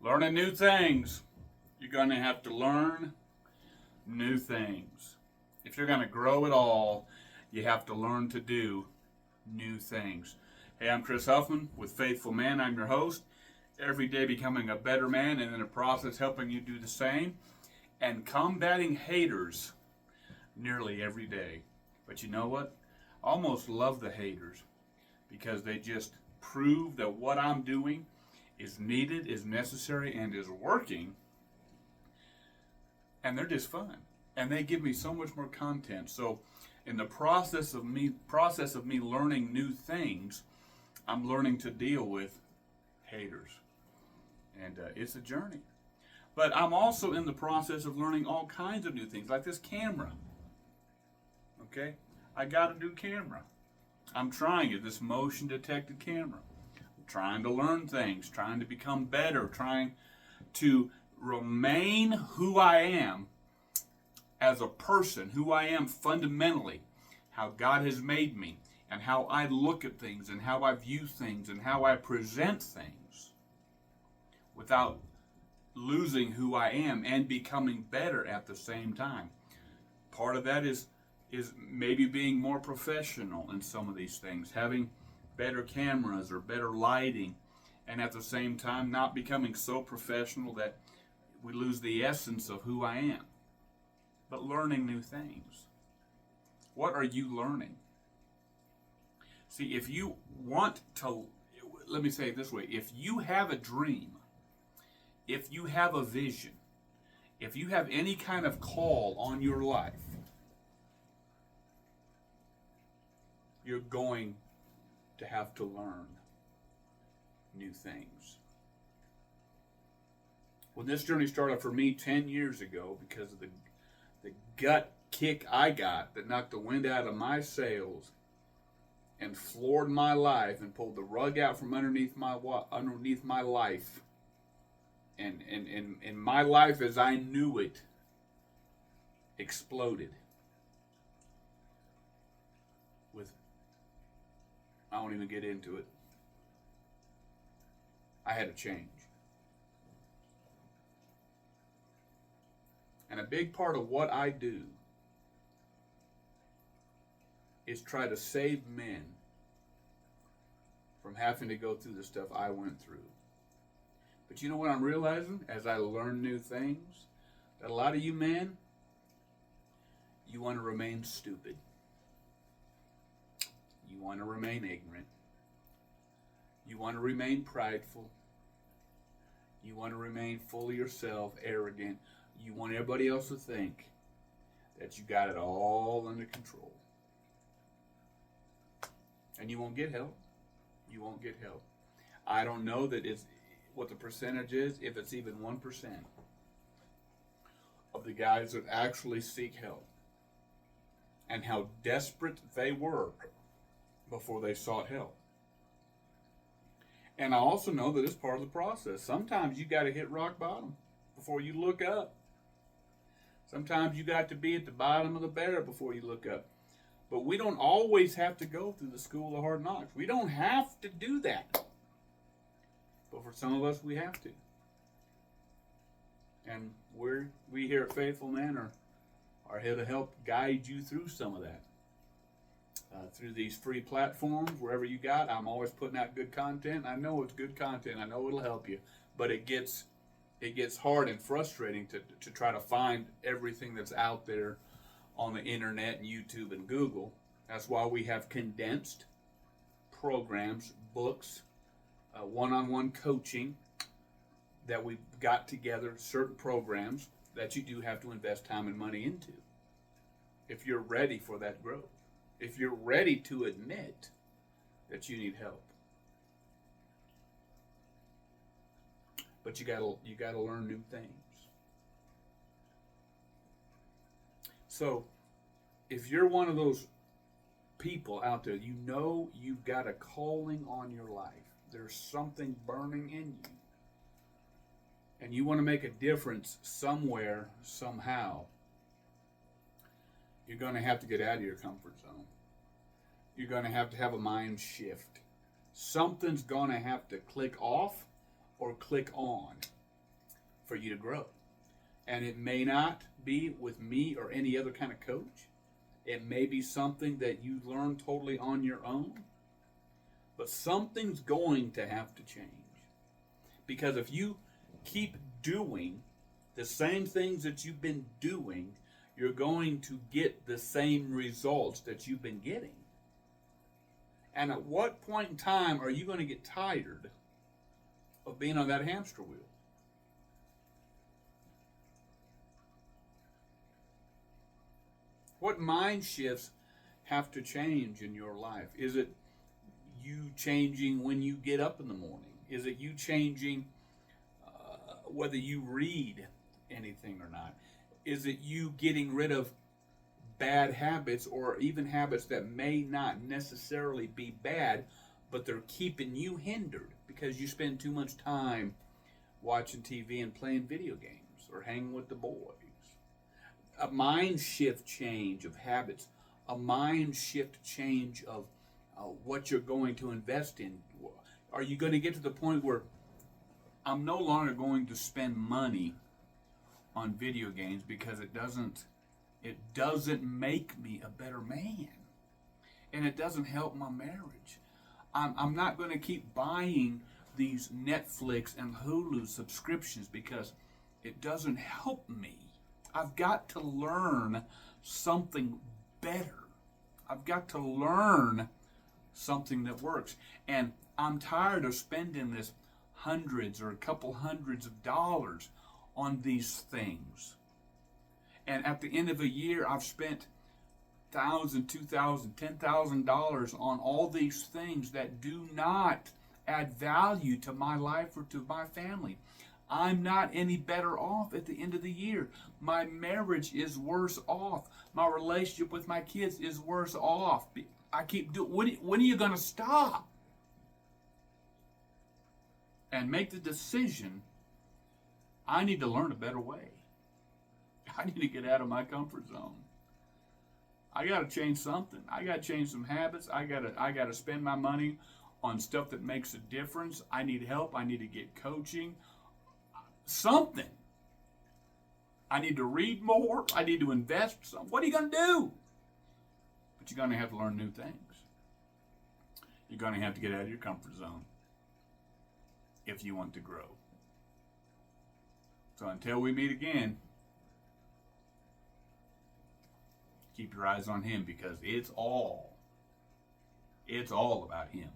Learning new things. You're going to have to learn new things. If you're going to grow at all, you have to learn to do new things. Hey, I'm Chris Huffman with Faithful Man. I'm your host. Every day becoming a better man and in the process helping you do the same and combating haters nearly every day. But you know what? I almost love the haters because they just prove that what I'm doing is needed, is necessary, and is working. And they're just fun. And they give me so much more content. So in the process of me learning new things, I'm learning to deal with haters. And it's a journey. But I'm also in the process of learning all kinds of new things, like this camera. Okay? I got a new camera. I'm trying it, this motion detected camera. I'm trying to learn things, trying to become better, trying to remain who I am as a person, who I am fundamentally, how God has made me, and how I look at things, and how I view things, and how I present things without losing who I am and becoming better at the same time. Part of that is maybe being more professional in some of these things, having better cameras or better lighting, and at the same time not becoming so professional that we lose the essence of who I am. But learning new things. What are you learning? See, if you want to, let me say it this way, if you have a dream, if you have a vision, if you have any kind of call on your life, you're going to have to learn new things. When this journey started for me 10 years ago, because of the gut kick I got that knocked the wind out of my sails and floored my life and pulled the rug out from underneath my life, and my life as I knew it exploded with, I won't even get into it. I had to change. And a big part of what I do is try to save men from having to go through the stuff I went through. But you know what I'm realizing as I learn new things? That a lot of you men, you want to remain stupid. You want to remain ignorant. You want to remain prideful. You want to remain full of yourself, arrogant. You want everybody else to think that you got it all under control. And you won't get help. You won't get help. I don't know that it's what the percentage is, if it's even 1% of the guys that actually seek help and how desperate they were before they sought help. And I also know that it's part of the process. Sometimes you got to hit rock bottom before you look up. Sometimes you got to be at the bottom of the barrel before you look up. But we don't always have to go through the school of hard knocks. We don't have to do that. But for some of us, we have to. And we here at Faithful Man are here to help guide you through some of that. Through these free platforms, wherever you got, I'm always putting out good content. I know it's good content. I know it'll help you. But it gets hard and frustrating to try to find everything that's out there on the internet and YouTube and Google. That's why we have condensed programs, books, one-on-one coaching that we've got together, certain programs that you do have to invest time and money into if you're ready for that growth, if you're ready to admit that you need help. But you gotta learn new things. So if you're one of those people out there, you know you've got a calling on your life. There's something burning in you. And you want to make a difference somewhere, somehow. You're going to have to get out of your comfort zone. You're going to have a mind shift. Something's going to have to click off or click on for you to grow. And it may not be with me or any other kind of coach. It may be something that you learn totally on your own. But something's going to have to change. Because if you keep doing the same things that you've been doing, you're going to get the same results that you've been getting. And at what point in time are you going to get tired of being on that hamster wheel? What mind shifts have to change in your life? Is it you changing when you get up in the morning? Is it you changing whether you read anything or not? Is it you getting rid of bad habits, or even habits that may not necessarily be bad, but they're keeping you hindered because you spend too much time watching TV and playing video games or hanging with the boys? A mind shift change of habits, a mind shift change of what you're going to invest in. Are you going to get to the point where I'm no longer going to spend money on video games because it doesn't make me a better man, and it doesn't help my marriage? I'm not going to keep buying these Netflix and Hulu subscriptions because it doesn't help me. I've got to learn something better. I've got to learn something that works. And I'm tired of spending this hundreds or a couple hundreds of dollars on these things. And at the end of a year, I've spent $1,000, $2,000, $10,000 on all these things that do not add value to my life or to my family. I'm not any better off at the end of the year. My marriage is worse off. My relationship with my kids is worse off. I keep doing. When are you going to stop and make the decision? I need to learn a better way. I need to get out of my comfort zone. I got to change something. I got to change some habits. I got to spend my money on stuff that makes a difference. I need help. I need to get coaching. Something. I need to read more. I need to invest some. What are you going to do? But you're going to have to learn new things. You're going to have to get out of your comfort zone if you want to grow. So until we meet again, keep your eyes on Him, because it's all about Him.